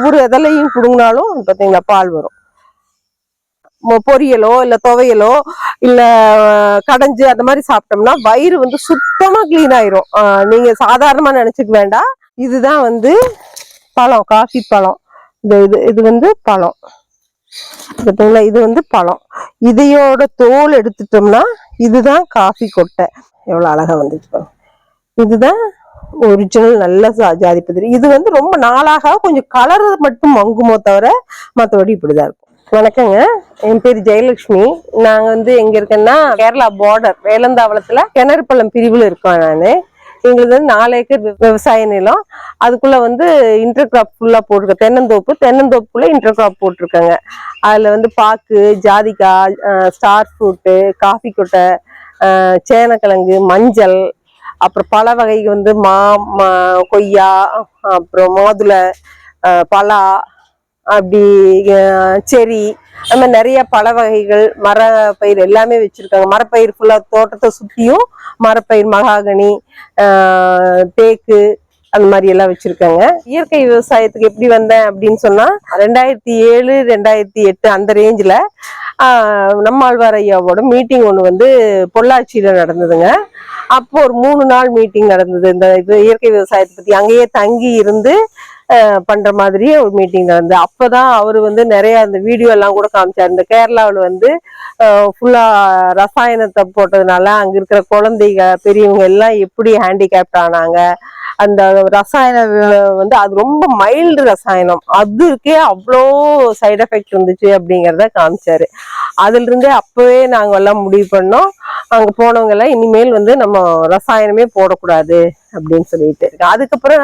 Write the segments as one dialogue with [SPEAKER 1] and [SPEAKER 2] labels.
[SPEAKER 1] ஒவ்வொரு இதழையும் புடுங்கினாலும் பாத்தீங்களா பால் வரும். பொரியலோ இல்ல துவையலோ இல்ல கடைஞ்சு அந்த மாதிரி சாப்பிட்டோம்னா வயிறு வந்து சுத்தமா கிளீன் ஆயிரும். நீங்க சாதாரணமா நினைச்சுக்க வேண்டாம். இதுதான் வந்து பழம், காஃபி பழம். இது வந்து பழம் பார்த்தீங்களா, இது வந்து பழம். இதையோட தோல் எடுத்துட்டோம்னா இதுதான் காஃபி கொட்டை. எவ்வளவு அழகா வந்துச்சு. இதுதான் ஒரிஜினல் நல்ல ஜாதிபத்திரி. இது வந்து ரொம்ப நாளாக கொஞ்சம் கலர் மட்டும் மங்குமோ தவிர மற்றபடி இப்படிதான் இருக்கும். வணக்கங்க, என் பேர் ஜெயலட்சுமி. நாங்க வந்து எங்க இருக்கேன்னா கேரளா பார்டர் வேலந்தாவளத்துல கிணறுப்பள்ளம் பிரிவுல இருக்கோம். நானு எங்களுக்கு வந்து 4 ஏக்கர் விவசாய நிலம். அதுக்குள்ள வந்து இன்டர் கிராப் ஃபுல்லா போட்டிருக்கேன். தென்னந்தோப்புக்குள்ள இன்டர் கிராப் போட்டிருக்காங்க. அதுல வந்து பாக்கு, ஜாதிக்காய், ஸ்டார் ஃப்ரூட்டு, காஃபி கொட்டை, சேனக்கிழங்கு, மஞ்சள், அப்புறம் பல வகை வந்து கொய்யா, அப்புறம் மாதுளை, பலா, அப்படி செரி, அந்த மாதிரி நிறைய பல வகைகள், மர பயிர் எல்லாமே வச்சிருக்காங்க. மரப்பயிர் ஃபுல்லா தோட்டத்தை சுத்தியும் மரப்பயிர், மகாகனி, தேக்கு, அந்த மாதிரி எல்லாம் வச்சிருக்காங்க. இயற்கை விவசாயத்துக்கு எப்படி வந்தேன் அப்படின்னு சொன்னா 2007, 2008 அந்த ரேஞ்சில் நம்மாழ்வார் ஐயாவோட மீட்டிங் ஒன்று வந்து பொள்ளாச்சியில நடந்ததுங்க. அப்போ ஒரு 3 நாள் மீட்டிங் நடந்தது. இந்த இயற்கை விவசாயத்தை பத்தி அங்கேயே தங்கி இருந்து பண்ற மாதிரியே ஒரு மீட்டிங் நடந்தது. அப்பதான் அவரு வந்து நிறைய அந்த வீடியோ எல்லாம் கூட காமிச்சாரு. இந்த கேரளாவில் வந்து ஃபுல்லா ரசாயனத்தை போட்டதுனால அங்க இருக்கிற குழந்தைங்க, பெரியவங்க எல்லாம் எப்படி ஹேண்டிகேப்ட் ஆனாங்க. அந்த ரசாயன வந்து அது ரொம்ப மைல்டு ரசாயனம், அதுக்கே அவ்வளோ சைடு எஃபெக்ட் இருந்துச்சு அப்படிங்கிறத காமிச்சாரு. அதுல இருந்தே அப்பவே நாங்க எல்லாம் முடிவு பண்ணோம், அங்க போனவங்க எல்லாம் இனிமேல் வந்து நம்ம ரசாயனமே போடக்கூடாது அப்படின்னு சொல்லிட்டு. அதுக்கப்புறம்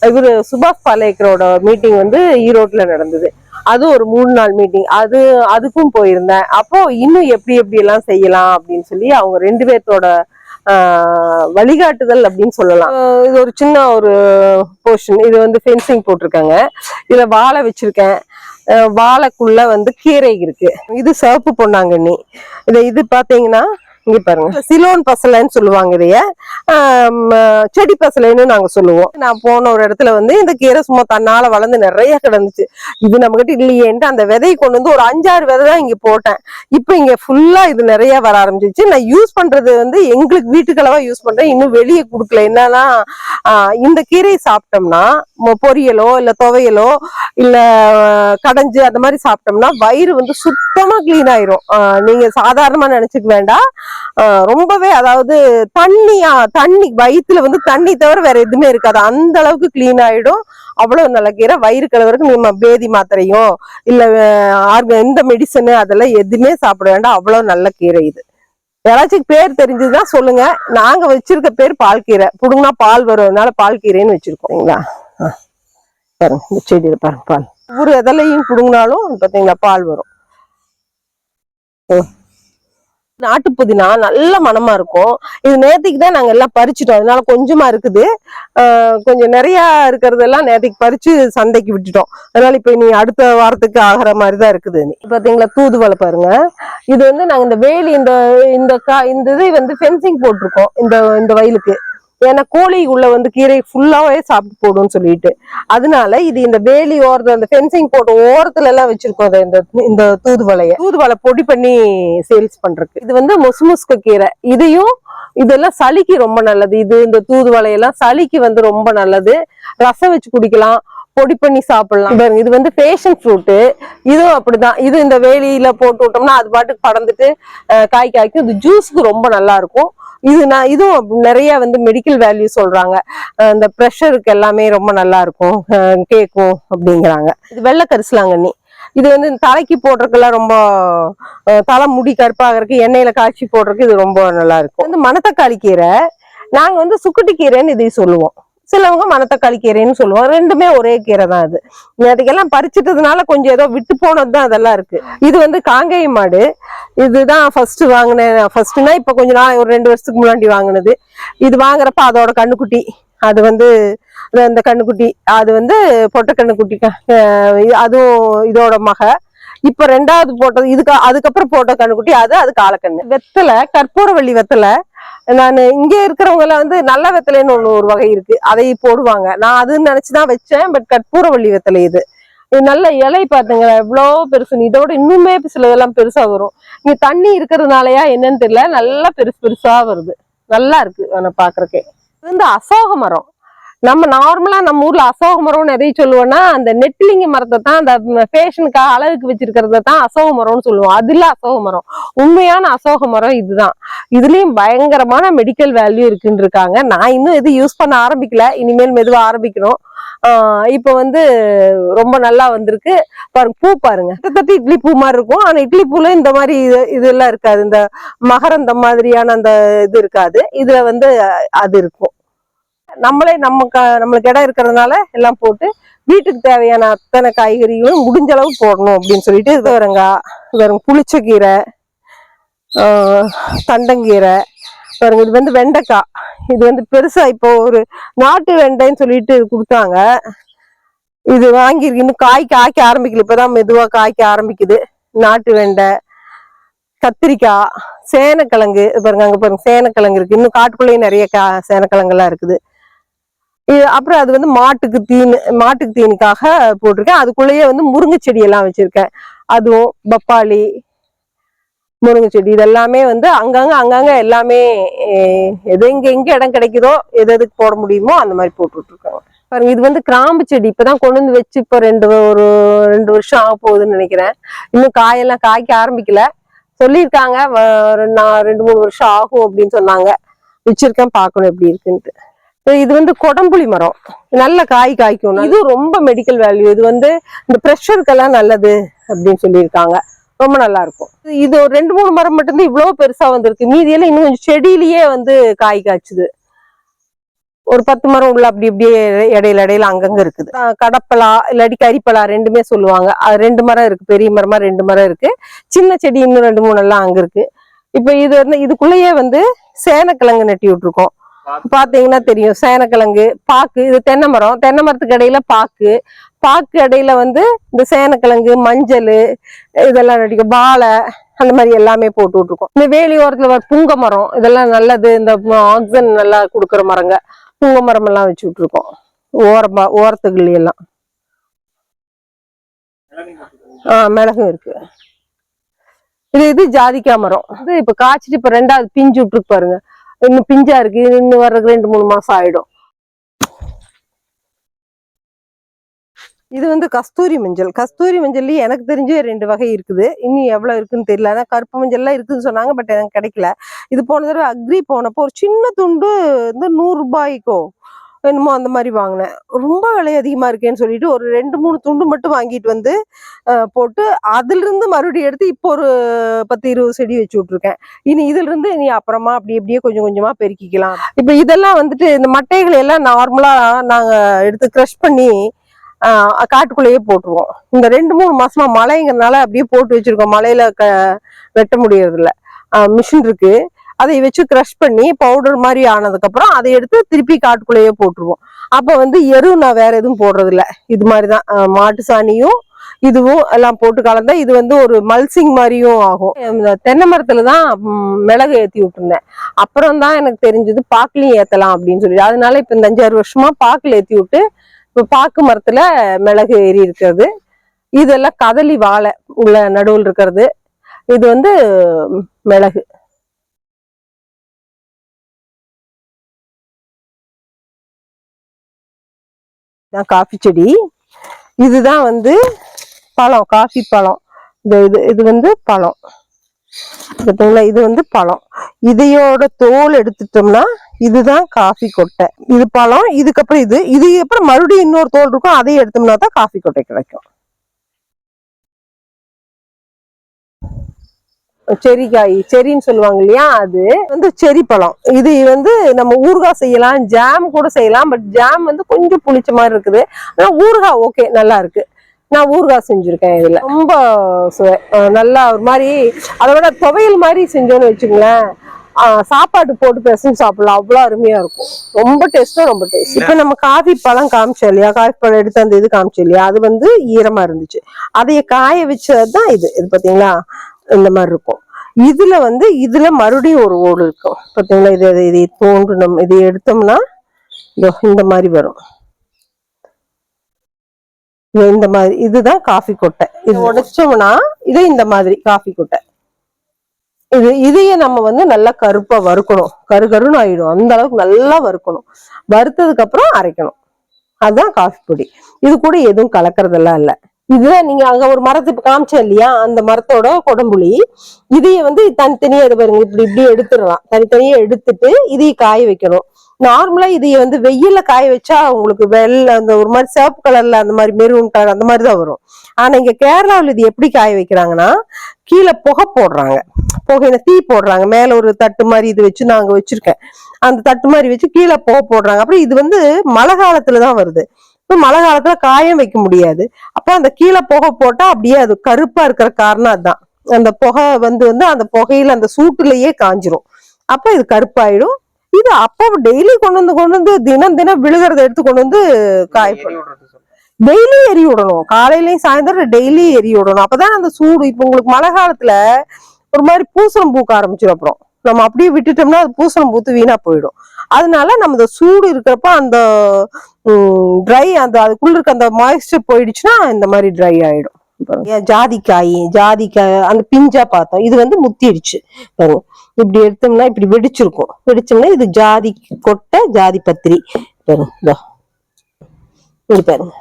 [SPEAKER 1] இவரு சுபாஷ் பாலேக்கரோட மீட்டிங் வந்து ஈரோட்ல நடந்தது. அது ஒரு 3 நாள் மீட்டிங். அதுக்கும் போயிருந்தேன். அப்போ இன்னும் எப்படி எல்லாம் செய்யலாம் அப்படின்னு சொல்லி அவங்க 2 பேர்த்தோட வழிகாட்டுதல் அப்படின்னு சொல்லலாம். இது ஒரு சின்ன ஒரு போர்ஷன். இது வந்து ஃபென்சிங் போட்டிருக்காங்க. இதுல வாழை வச்சிருக்கேன். வாழைக்குள்ள வந்து கீரை இருக்கு. இது சிவப்பு பொன்னாங்கண்ணி. இது பாத்தீங்கன்னா இங்க பாருங்க, சிலோன் பசலைன்னு சொல்லுவாங்க. இதைய செடி பசலைன்னு நாங்க சொல்லுவோம். நான் போன ஒரு இடத்துல வந்து இந்த கீரை சும்மா தன்னால வளர்ந்து நிறைய கிடந்துச்சு. இது நம்ம கிட்ட இல்லையேன்ட்டு அந்த விதையை கொண்டு வந்து ஒரு 5-6 விதை தான் இங்க போட்டேன். இப்ப இங்க ஃபுல்லா இது நிறைய வர ஆரம்பிச்சிச்சு. நான் யூஸ் பண்றது வந்து எங்களுக்கு வீட்டுக்களவா யூஸ் பண்றேன், இன்னும் வெளியே கொடுக்கல. என்னன்னா இந்த கீரையை சாப்பிட்டோம்னா பொரியலோ இல்ல துவையலோ இல்ல கடைஞ்சு அந்த மாதிரி சாப்பிட்டோம்னா வயிறு வந்து சுத்தமா கிளீன் ஆயிரும். நீங்க சாதாரணமா நினைச்சுக்க வேண்டாம். ரொம்பவே, அதாவது தண்ணி வயிற்றுல வந்து தண்ணி தவிர வேற எதுவுமே இருக்காது, அந்த அளவுக்கு கிளீன் ஆயிடும். அவ்வளவு நல்ல கீரை. வயிறு கலவருக்கு நம்ம பேதி மாத்திரையோ இல்ல எந்த மெடிசனு அதெல்லாம் எதுவுமே சாப்பிட வேண்டாம். அவ்வளவு நல்ல கீரை இது. யாராச்சும் பேர் தெரிஞ்சதுதான் சொல்லுங்க. நாங்க வச்சிருக்க பேர் பால் கீரை. புடுங்கினா பால் வரும், அதனால பால் கீரைன்னு வச்சிருக்கோங்களா. பாருங்க இந்த செடியில பாருங்க பால். ஒவ்வொரு இதழையும் புடுங்கினாலும் பாத்தீங்களா பால் வரும். நாட்டு புதினா நல்ல மனமா இருக்கும். இது நேத்திக்கு தான் நாங்க எல்லாம் பறிச்சுட்டோம், அதனால கொஞ்சமா இருக்குது. கொஞ்சம் நிறைய இருக்கிறதெல்லாம் நேத்திக்கு பறிச்சு சந்தைக்கு விட்டுட்டோம். அதனால இப்ப நீ அடுத்த வாரத்துக்கு ஆகிற மாதிரிதான் இருக்குது. பாத்தீங்களா தூதுவளை பாருங்க. இது வந்து நாங்க இந்த வேலி இந்த இதை வந்து ஃபென்சிங் போட்டிருக்கோம் இந்த வயலுக்கு. ஏன்னா கோழி உள்ள வந்து கீரை ஃபுல்லாவே சாப்பிட்டு போடும்னு சொல்லிட்டு, அதனால இது இந்த வேலி ஓரத்துல அந்த ஃபென்சிங் போட்டு ஓரத்துல எல்லாம் வச்சிருக்கோம். இந்த தூதுவளை பொடி பண்ணி சேல்ஸ் பண்றதுக்கு. இது வந்து முசுமுசுக்கு கீரை. இதெல்லாம் சளிக்கு ரொம்ப நல்லது. இந்த தூதுவளையெல்லாம் சளிக்கு வந்து ரொம்ப நல்லது. ரசம் வச்சு குடிக்கலாம், பொடி பண்ணி சாப்பிடலாம். இது வந்து பேஷன் ஃப்ரூட்டு. இதுவும் அப்படிதான். இது இந்த வேலியில போட்டு விட்டோம்னா அது பாட்டுக்கு படர்ந்துட்டு காய்க்கும். இது ஜூஸுக்கு ரொம்ப நல்லா இருக்கும். இதுவும் நிறைய வந்து மெடிக்கல் வேல்யூ சொல்றாங்க. இந்த ப்ரெஷருக்கு எல்லாமே ரொம்ப நல்லா இருக்கும், கேக்கும் அப்படிங்கிறாங்க. இது வெள்ளை கரிசலாங்கண்ணி. இது வந்து தலைக்கு போடுறதுக்கெல்லாம் ரொம்ப, தலை முடி கருப்பாகிறதுக்கு எண்ணெயில காய்ச்சி போடுறதுக்கு இது ரொம்ப நல்லா இருக்கும். வந்து மணத்தக்காளி கீரை. நாங்க வந்து சுக்குட்டி கீரைன்னு இதையும் சொல்லுவோம். சிலவங்க மணத்தக்காளி கீரைன்னு சொல்லுவோம். ரெண்டுமே ஒரே கீரை தான். அது அதுக்கெல்லாம் பறிச்சிட்டதுனால கொஞ்சம் ஏதோ விட்டு போனதுதான் அதெல்லாம் இருக்கு. இது வந்து காங்கேய மாடு. இதுதான் ஃபர்ஸ்ட் வாங்கினேன். ஃபர்ஸ்ட்னா இப்ப கொஞ்ச நாள், ஒரு 2 வருஷத்துக்கு முன்னாடி வாங்கினது. இது வாங்குறப்ப அதோட கண்ணுக்குட்டி, அது வந்து இந்த கண்ணுக்குட்டி, அது வந்து பொட்டை கண்ணுக்குட்டி. அதுவும் இதோட மக. இப்ப 2வது போட்டது அதுக்கப்புறம் போட்ட கண்ணுக்குட்டி அது காலக்கண்ணு. வெத்தலை, கற்பூரவள்ளி வெத்தலை. நான் இங்க இருக்கிறவங்க எல்லாம் வந்து நல்ல வெத்தலைன்னு ஒரு வகை இருக்கு, அதை போடுவாங்க. நான் அதுன்னு நினைச்சுதான் வச்சேன். பட் கற்பூரவள்ளி வெத்தலை இது. இது நல்ல இலை பாத்துங்களா எவ்வளவு பெருசு, இதோட இன்னுமே சிலதெல்லாம் பெருசா வரும். இங்க தண்ணி இருக்கிறதுனாலயா என்னன்னு தெரியல, நல்லா பெருசு பெருசா வருது, நல்லா இருக்கு ஆனா பாக்குறக்கே. இது வந்து அசோக மரம். நம்ம நார்மலா நம்ம ஊர்ல அசோக மரம்னு எதை சொல்லுவோம்னா அந்த நெட்லிங்க மரத்தை தான், அந்த ஃபேஷனுக்காக அழகுக்கு வச்சிருக்கிறத தான் அசோக மரம்னு சொல்லுவோம். அது இல்ல அசோக மரம், உண்மையான அசோக மரம் இதுதான். இதுலயும் பயங்கரமான மெடிக்கல் வேல்யூ இருக்குன்னு இருக்காங்க. நான் இன்னும் எது யூஸ் பண்ண ஆரம்பிக்கல, இனிமேல் மெதுவா ஆரம்பிக்கணும். இப்ப வந்து ரொம்ப நல்லா வந்திருக்கு பாருங்க. பூ பாருங்க, கிட்டத்தட்ட இட்லி பூ மாதிரி இருக்கும். ஆனா இட்லி பூல இந்த மாதிரி இதெல்லாம் இருக்காது, இந்த மகரந்த மாதிரியான அந்த இது இருக்காது. இதுல வந்து அது இருக்கும். நம்மளே நம்மளுக்கு இடம் இருக்கிறதுனால எல்லாம் போட்டு வீட்டுக்கு தேவையான அத்தனை காய்கறிகளும் முடிஞ்ச அளவு போடணும் அப்படின்னு சொல்லிட்டு, வெறும் புளிச்சக்கீரை, தண்டங்கீரை பாருங்க. இது வந்து வெண்டைக்காய், இது வந்து பெருசா இப்போ ஒரு நாட்டு வெண்டைன்னு சொல்லிட்டு கொடுத்தாங்க. இது வாங்கியிருக்கு, இன்னும் காய்க்க ஆரம்பிக்கல, இப்பதான் மெதுவா காய்க்க ஆரம்பிக்குது. நாட்டு வெண்டை, கத்திரிக்காய், சேனக்கிழங்கு பாருங்க, அங்க பாருங்க சேனக்கிழங்கு இருக்கு. இன்னும் காட்டுக்குள்ளேயே நிறைய சேனக்கிழங்கு எல்லாம் இருக்குது. அப்புறம் அது வந்து மாட்டுக்கு தீனுக்காக போட்டிருக்கேன். அதுக்குள்ளேயே வந்து முருங்கை செடி எல்லாம் வச்சிருக்கேன். அதுவும் பப்பாளி, முருங்கை செடி, இதெல்லாமே வந்து அங்கங்க எல்லாமே எது எங்க இடம் கிடைக்குதோ எதுக்கு போட முடியுமோ அந்த மாதிரி போட்டுட்டு இருக்காங்க பாருங்க. இது வந்து கிராம்பு செடி, இப்பதான் கொண்டு வந்து வச்சு இப்ப ஒரு 2 வருஷம் ஆக போகுதுன்னு நினைக்கிறேன். இன்னும் காயெல்லாம் காய்க்க ஆரம்பிக்கல, சொல்லியிருக்காங்க 2-3 வருஷம் ஆகும் அப்படின்னு சொன்னாங்க. வச்சிருக்கேன், பார்க்கணும் எப்படி இருக்குன்ட்டு. இது வந்து கொடம்புளி மரம், நல்ல காய்க்கும். இது ரொம்ப மெடிக்கல் வேல்யூ. இது வந்து இந்த ப்ரெஷருக்கெல்லாம் நல்லது அப்படின்னு சொல்லியிருக்காங்க, ரொம்ப நல்லா இருக்கும். இது ஒரு 2-3 மரம் மட்டும்தான் இவ்வளவு பெருசா வந்திருக்கு. மீதியெல்லாம் இன்னும் கொஞ்சம் செடியிலேயே வந்து காய் காய்ச்சுது. ஒரு 10 மரம் உள்ள அப்படி இப்படியே இடையில அங்கங்க இருக்குது. கடப்பலா இல்லாட்டி கரிப்பலா ரெண்டுமே சொல்லுவாங்க. அது 2 மரம் இருக்கு, பெரிய மரமா 2 மரம் இருக்கு. சின்ன செடி இன்னும் 2-3 எல்லாம் அங்க இருக்கு. இப்ப இது வந்து இதுக்குள்ளேயே வந்து சேனக்கிழங்கு நட்டி விட்டுருக்கோம். பாத்தீங்கன்னா தெரியும், சேனக்கிழங்கு, பாக்கு. இது தென்னை மரத்துக்கு இடையில பாக்கு இடையில வந்து இந்த சேனக்கிழங்கு, மஞ்சள் இதெல்லாம் நடிக்கும், வாழை அந்த மாதிரி எல்லாமே போட்டு விட்டுருக்கோம். இந்த வேலி ஓரத்துல புங்க மரம், இதெல்லாம் நல்லது, இந்த ஆக்சிஜன் நல்லா கொடுக்குற மரங்க. புங்க மரம் எல்லாம் வச்சு விட்டுருக்கோம் ஓரத்துக்குள்ளி எல்லாம். மிளகும் இருக்கு. இது ஜாதிக்காய் மரம். இது இப்ப காய்ச்சிட்டு இப்ப 2வது பிஞ்சு விட்டுருக்கு பாருங்க. இன்னும் பிஞ்சா இருக்கு, இன்னும் வர்றதுக்கு 2-3 மாசம் ஆயிடும். இது வந்து கஸ்தூரி மஞ்சள்லயே எனக்கு தெரிஞ்சு 2 வகை இருக்குது. இன்னும் எவ்வளவு இருக்குன்னு தெரியல. ஆனா கருப்பு மஞ்சள்லாம் இருக்குன்னு சொன்னாங்க, பட் எனக்கு கிடைக்கல. இது போன தடவை அக்ரி போனப்போ ஒரு சின்ன துண்டு இந்த 100 ரூபாய்க்கோ என்னமோ அந்த மாதிரி வாங்கினேன். ரொம்ப விலை அதிகமா இருக்கேன்னு சொல்லிட்டு ஒரு 2-3 துண்டு மட்டும் வாங்கிட்டு வந்து போட்டு அதுல இருந்து மறுபடியும் எடுத்து இப்போ ஒரு 10-20 செடி வச்சு விட்டுருக்கேன். இதுல இருந்து அப்புறமா அப்படியே கொஞ்சம் கொஞ்சமா பெருக்கிக்கலாம். இப்ப இதெல்லாம் வந்துட்டு இந்த மட்டைகளை எல்லாம் நார்மலா நாங்க எடுத்து கிரஷ் பண்ணி காட்டுக்குள்ளேயே போட்டுருவோம். இந்த 2-3 மாசமா மழைங்கிறதுனால அப்படியே போட்டு வச்சிருக்கோம். மழையில வெட்ட முடியறது இல்ல, மிஷின் இருக்கு, அதை வச்சு கிரஷ் பண்ணி பவுடர் மாதிரி ஆனதுக்கு அப்புறம் அதை எடுத்து திருப்பி காட்டுக்குள்ளேயே போட்டுருவோம். அப்ப வந்து நான் வேற எதுவும் போடுறது இல்ல, இது மாதிரிதான் மாட்டு சாணியும் இதுவும் எல்லாம் போட்டு கலந்தா இது வந்து ஒரு மல்சிங் மாதிரியும் ஆகும். தென்னை மரத்துலதான் மிளகு ஏத்தி விட்டுருந்தேன். அப்புறம் தான் எனக்கு தெரிஞ்சது பாக்குலையும் ஏத்தலாம் அப்படின்னு சொல்லி. அதனால இப்ப இந்த 5-6 வருஷமா பாக்குல ஏத்தி விட்டு இப்ப பாக்கு மரத்துல மிளகு ஏறி இருக்கிறது. இதெல்லாம் கதலி வாழை உள்ள நடுவில் இருக்கிறது. இது வந்து மிளகு. காஃபி செடி. இதுதான் வந்து பழம், காஃபி பழம். இது வந்து பழம் பார்த்தீங்களா, இது வந்து பழம். இதையோட தோல் எடுத்துட்டோம்னா இதுதான் காஃபி கொட்டை. இது பழம், இதுக்கப்புறம் இது அப்புறம் மறுபடியும் இன்னொரு தோல் இருக்கும், அதையும் எடுத்தோம்னா தான் காஃபி கொட்டை கிடைக்கும். செரிக்காய், செரின்னு சொல்லுவாங்க இல்லையா, அது வந்து செரி பழம். இது வந்து நம்ம ஊறுகாய் செய்யலாம், ஜாம் கூட செய்யலாம். பட் ஜாம் வந்து கொஞ்சம் புளிச்ச மாதிரி இருக்குது. ஆனா ஊறுகாய் ஓகே, நல்லா இருக்கு. நான் ஊறுகாய் செஞ்சிருக்கேன். இதுல ரொம்ப நல்லா ஒரு மாதிரி, அதை விட துவையல் மாதிரி செஞ்சோன்னு வச்சுங்களேன், சாப்பாடு போட்டு பேசணும் சாப்பிடலாம், அவ்வளவு அருமையா இருக்கும். ரொம்ப டேஸ்டா, ரொம்ப டேஸ்ட். இப்ப நம்ம காஃபி பழம் காமிச்சோம் இல்லையா, காஃபி பழம் எடுத்து அந்த இது காமிச்சோம் இல்லையா, அது வந்து ஈரமா இருந்துச்சு. அதைய காய வச்சதுதான் இது பாத்தீங்களா, இந்த மாதிரி இருக்கும். இதுல மறுபடியும் ஒரு ஓடு இருக்கும் பாத்தீங்களா. இதை தோன்றணும், இதை எடுத்தோம்னா இந்த மாதிரி வரும். இந்த மாதிரி இதுதான் காஃபி கொட்டை. இது உடைச்சோம்னா இது இந்த மாதிரி காஃபி கொட்டை. இதையே நம்ம வந்து நல்லா கருப்பா வறுக்கணும். கருன்னு ஆயிடும். அந்த அளவுக்கு நல்லா வறுக்கணும். வறுத்ததுக்கு அப்புறம் அரைக்கணும். அதுதான் காஃபி பொடி. இது கூட எதுவும் கலக்கறதெல்லாம் இல்ல. இதுதான் நீங்க அங்க ஒரு மரத்தை இப்ப காமிச்சேன் இல்லையா, அந்த மரத்தோட கொடம்புளி. இதைய வந்து தனித்தனியா இது பாருங்க, இப்படி எடுத்துடலாம். தனித்தனியா எடுத்துட்டு இதைய காய வைக்கணும். நார்மலா இதைய வந்து வெயில்ல காய வச்சா உங்களுக்கு வெள்ளை அந்த ஒரு மாதிரி சிவப்பு கலர்ல அந்த மாதிரி மெரூன் கலர் அந்த மாதிரிதான் வரும். ஆனா இங்க கேரளாவில் இது எப்படி காய வைக்கிறாங்கன்னா, கீழே புகை போடுறாங்க. புகையில தீ போடுறாங்க. மேல ஒரு தட்டு மாதிரி இது வச்சு நாங்க வச்சிருக்கேன். அந்த தட்டு மாதிரி வச்சு கீழே புகை போடுறாங்க. அப்புறம் இது வந்து மழை காலத்துலதான் வருது. மழை காலத்துல காயம் வைக்க முடியாது. அப்ப அந்த கீழே புகை போட்டா அப்படியே அது கருப்பா இருக்கிற காரணம் அதுதான். அந்த புகை வந்து அந்த புகையில அந்த சூட்டுலயே காஞ்சிரும். அப்ப இது கருப்பாயிடும். இது அப்ப டெய்லி கொண்டு வந்து தினம் விழுகிறத எடுத்து கொண்டு வந்து காயப்படும். டெய்லி எரி விடணும். காலையிலயும் சாயந்தரம் டெய்லி எரி விடணும். அப்பதான் அந்த சூடு. இப்ப உங்களுக்கு மழை காலத்துல ஒரு மாதிரி பூசணம் பூக்க ஆரம்பிச்சிடும். அப்புறம் நம்ம அப்படியே விட்டுட்டோம்னா அது பூசணம் பூத்து வீணா போயிடும். அதனால நம்ம இந்த சூடு இருக்கிறப்ப அந்த ட்ரை அந்த அதுக்குள்ள இருக்க அந்த மாய்ஸ்டர் போயிடுச்சுன்னா இந்த மாதிரி ட்ரை ஆயிடும். ஜாதிக்காய் அந்த பிஞ்சா பார்த்தோம். இது வந்து முத்திடுச்சு பாருங்க. இப்படி எடுத்தோம்னா இப்படி வெடிச்சிருக்கும். வெடிச்சோம்னா இது ஜாதி கொட்டை, ஜாதி பத்திரி பாருங்க. இது பாருங்க.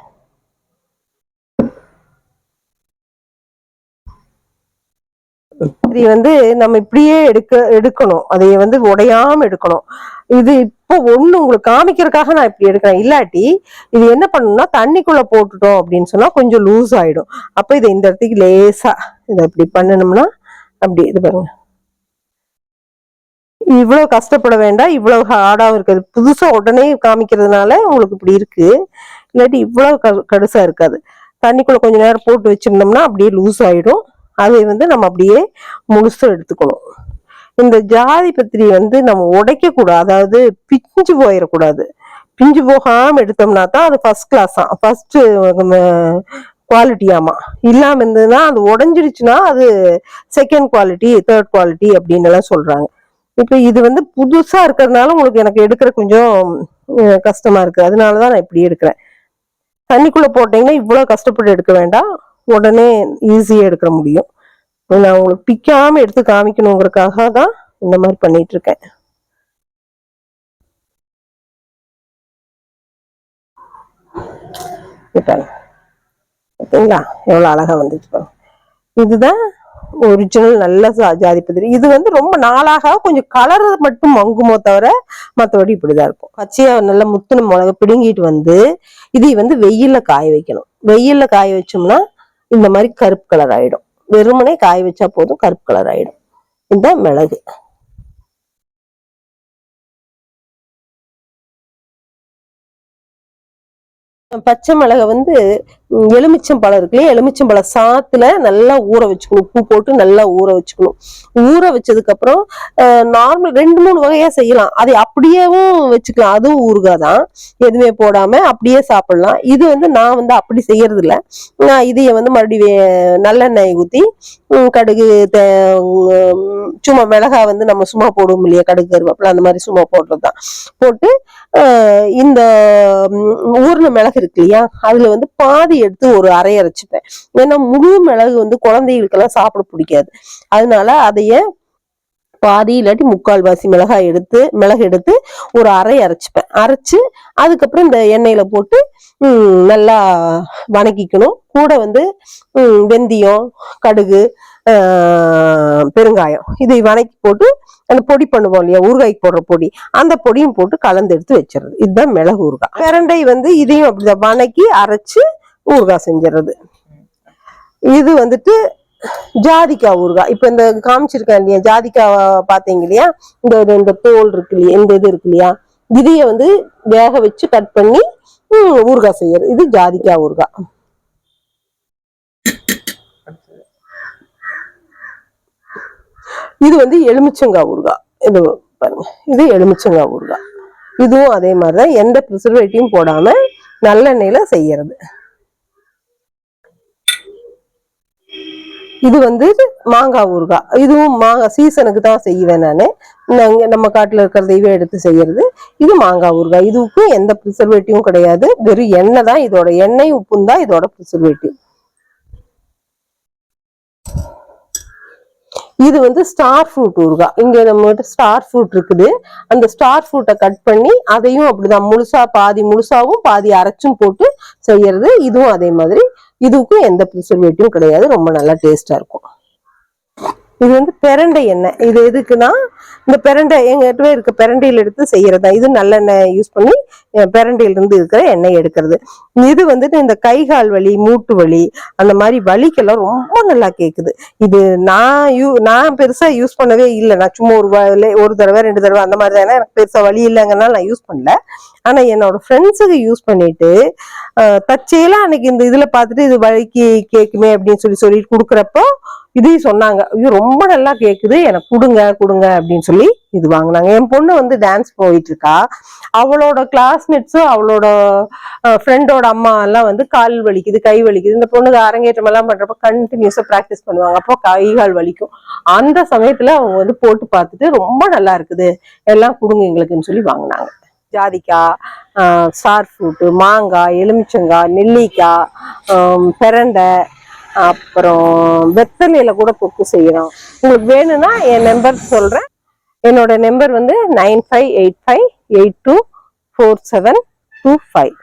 [SPEAKER 1] இது வந்து நம்ம இப்படியே எடுக்கணும். அதைய வந்து உடையாம எடுக்கணும். இது இப்போ ஒண்ணு உங்களுக்கு காமிக்கிறதுக்காக நான் இப்படி எடுக்கிறேன். இல்லாட்டி இது என்ன பண்ணணும்னா தண்ணிக்குள்ள போட்டுட்டோம் அப்படின்னு சொன்னா கொஞ்சம் லூஸ் ஆயிடும். அப்ப இதை இந்த இடத்துக்கு லேசா இதை இப்படி பண்ணணும்னா அப்படி இது பாருங்க. இவ்வளவு கஷ்டப்பட வேண்டாம். இவ்வளவு ஹார்டாவும் இருக்காது. புதுசா உடனே காமிக்கிறதுனால உங்களுக்கு இப்படி இருக்கு. இல்லாட்டி இவ்வளவு கடுசா இருக்காது. தண்ணிக்குள்ள கொஞ்ச நேரம் போட்டு வச்சிருந்தோம்னா அப்படியே லூஸ் ஆயிடும். அதை வந்து நம்ம அப்படியே முழுசா எடுத்துக்கணும். இந்த ஜாதி பத்திரி வந்து நம்ம உடைக்க கூடாது. அதாவது பிஞ்சு போயிடக்கூடாது. பிஞ்சு போகாம எடுத்தோம்னா தான் அது ஃபர்ஸ்ட் கிளாஸா, ஃபர்ஸ்ட் குவாலிட்டியாமா. இல்லாம இருந்ததுன்னா அது உடஞ்சிருச்சுன்னா அது செகண்ட் குவாலிட்டி, தேர்ட் குவாலிட்டி அப்படின்னு எல்லாம் சொல்றாங்க. இப்ப இது வந்து புதுசா இருக்கிறதுனால உங்களுக்கு எனக்கு எடுக்கிற கொஞ்சம் கஷ்டமா இருக்கு. அதனாலதான் நான் இப்படி எடுக்கிறேன். தண்ணிக்குள்ள போட்டீங்கன்னா இவ்வளவு கஷ்டப்பட்டு எடுக்க வேண்டாம். உடனே ஈஸியா எடுக்க முடியும். நான் உங்களுக்கு பிக்காம எடுத்து காமிக்கணுங்கிறதுக்காக தான் இந்த மாதிரி பண்ணிட்டு இருக்கேன். பார்த்தீங்களா எவ்வளவு அழகா வந்துச்சு பாருங்க. இதுதான் ஒரிஜினல் நல்ல ஜாதி பத்திரி. இது வந்து ரொம்ப நாளாக கொஞ்சம் கலர் மட்டும் மங்குமோ தவிர மற்றபடி இப்படிதான் இருக்கும். பச்சையா நல்ல முத்துன மிளகா பிடுங்கிட்டு வந்து இதை வந்து வெயில்ல காய வைக்கணும். வெயில்ல காய வச்சோம்னா இந்த மாதிரி கருப்பு கலர் ஆயிடும். வெறுமனே காய வச்சா போதும், கருப்பு கலர் ஆயிடும். இதுதான் மிளகு. பச்சை மிளகை வந்து எலுமிச்சம்பழம் இருக்கு இல்லையா, எலுமிச்சம்பழம் சாத்துல நல்லா ஊற வச்சுக்கணும். உப்பு போட்டு நல்லா ஊற வச்சுக்கணும். ஊற வச்சதுக்கு அப்புறம் நார்மல் 2-3 வகையா செய்யலாம். அதை அப்படியேவும் வச்சுக்கலாம். அதுவும் ஊறுகாதான். எதுவுமே போடாம அப்படியே சாப்பிடலாம். இது வந்து நான் வந்து அப்படி செய்யறது இல்லை. நான் இதைய வந்து மறுபடியும் நல்லெண்ணெய் ஊத்தி கடுகு சும்மா மிளகா வந்து நம்ம சும்மா போடுவோம் இல்லையா, கடுகு கருவேப்பிலை அந்த மாதிரி சும்மா போடுறதுதான். போட்டு இந்த ஊர்ன மிளகு இருக்கு இல்லையா, அதுல வந்து பாதி எடுத்து ஒரு அரை அரைச்சுப்பேன். ஏன்னா முழு மிளகு வந்து குழந்தைகளுக்கெல்லாம் சாப்பிட பிடிக்காது. அதனால அதைய பாதி இல்லாட்டி முக்கால்வாசி மிளகு எடுத்து ஒரு அரை அரைச்சுப்பேன். அரைச்சு அதுக்கப்புறம் இந்த எண்ணெயில போட்டு நல்லா வணக்கிக்கணும். கூட வந்து வெந்தயம், கடுகு, பெருங்காயம் இதை வணக்கி போட்டு அந்த பொடி பண்ணுவோம் இல்லையா, ஊறுகாய்க்கு போடுற பொடி, அந்த பொடியும் போட்டு கலந்து எடுத்து வச்சிடறது. இதுதான் மிளகு ஊறுகாய். பிரண்டை வந்து இதையும் அப்படிதான் வணக்கி அரைச்சு ஊறுகாய் செஞ்சிடறது. இது வந்துட்டு ஜாதிக்காய் ஊறுகாய். இப்ப இந்த காமிச்சிருக்கேன் இல்லையா, ஜாதிக்காய் பாத்தீங்க இல்லையா, இந்த தோல் இருக்கு இல்லையா, இந்த இது இருக்கு இல்லையா, இதைய வந்து வேக வச்சு கட் பண்ணி ஊறுகாய் செய்யறது. இது ஜாதிக்காய் ஊறுகாய். இது வந்து எலுமிச்சங்காய் ஊறுகாய். இது பாருங்க, இது எலுமிச்சங்காய் ஊறுகாய். இதுவும் அதே மாதிரிதான், எந்த ப்ரிசர்வேட்டிவும் போடாம நல்லெண்ணெயில செய்யறது. இது வந்து மாங்காய் ஊறுகாய். இதுவும் மாங்காய் சீசனுக்கு தான் செய்வேன் நான். நம்ம காட்டுல இருக்கிறதையே எடுத்து செய்யறது. இது மாங்காய் ஊறுகாய். இதுக்கு எந்த ப்ரிசர்வேட்டிவும் கிடையாது, வெறும் எண்ணெய் தான். இதோட எண்ணெய் உப்பும் தான் இதோட ப்ரிசர்வேட்டிவ். இது வந்து ஸ்டார் ஃப்ரூட் ஊறுகாய். இங்க நம்ம ஸ்டார் ஃப்ரூட் இருக்குது. அந்த ஸ்டார் ஃப்ரூட்டை கட் பண்ணி அதையும் அப்படிதான் முழுசா, பாதி முழுசாவும் பாதி அரைச்சும் போட்டு செய்யறது. இதுவும் அதே மாதிரி. இதுக்கும் எந்த ப்ரிசர்வேட்டிவும் கிடையாது. ரொம்ப நல்லா டேஸ்டா இருக்கும். இது வந்து பெரண்டை எண்ணெய். இது எதுக்குன்னா, இந்த பெரண்டை எங்கிட்ட இருக்க பெரண்டையில எடுத்து செய்யறதா. இது நல்லெண்ணெய் யூஸ் பண்ணி பெரண்டையில இருந்து இருக்கிற எண்ணெய் எடுக்கிறது. இது வந்துட்டு இந்த கைகால் வலி, மூட்டு வலி, அந்த மாதிரி வலிக்கெல்லாம் ரொம்ப நல்லா கேக்குது. இது நான் பெருசா யூஸ் பண்ணவே இல்லை. நான் சும்மா ஒரு தடவை 2 தடவை அந்த மாதிரி தானே. எனக்கு பெருசா வலி இல்லைங்கனால நான் யூஸ் பண்ணல. ஆனா என்னோட ஃப்ரெண்ட்ஸுக்கு யூஸ் பண்ணிட்டு தச்சையெல்லாம் அன்னைக்கு இந்த இதுல பார்த்துட்டு இது வலிக்கு கேக்குமே அப்படின்னு சொல்லிட்டு கொடுக்குறப்போ இதையும் சொன்னாங்க. இது ரொம்ப நல்லா கேக்குது, எனக்கு கொடுங்க அப்படின்னு சொல்லி இது வாங்கினாங்க. என் பொண்ணு வந்து டான்ஸ் போயிட்டு இருக்கா. அவளோட கிளாஸ்மேட்ஸும் அவளோட ஃப்ரெண்டோட அம்மா எல்லாம் வந்து கால் வலிக்குது, கை வலிக்குது. இந்த பொண்ணுக்கு அரங்கேற்றம் எல்லாம் பண்றப்ப கண்டினியூஸா பிராக்டிஸ் பண்ணுவாங்க. அப்போ கைகால் வலிக்கும். அந்த சமயத்துல அவங்க வந்து போட்டு பார்த்துட்டு ரொம்ப நல்லா இருக்குது, எல்லாம் கொடுங்க எங்களுக்குன்னு சொல்லி வாங்கினாங்க. ஜாதிக்காய், ஸ்டார் ஃப்ரூட்டு, மாங்காய், எலுமிச்சங்காய், நெல்லிக்காய், பெரண்டை, அப்புறம் வெத்தலையில கூட தொக்கு செய்யறோம். உங்களுக்கு வேணும்னா என் நம்பர் சொல்றேன். என்னோட நம்பர் வந்து 9585824725.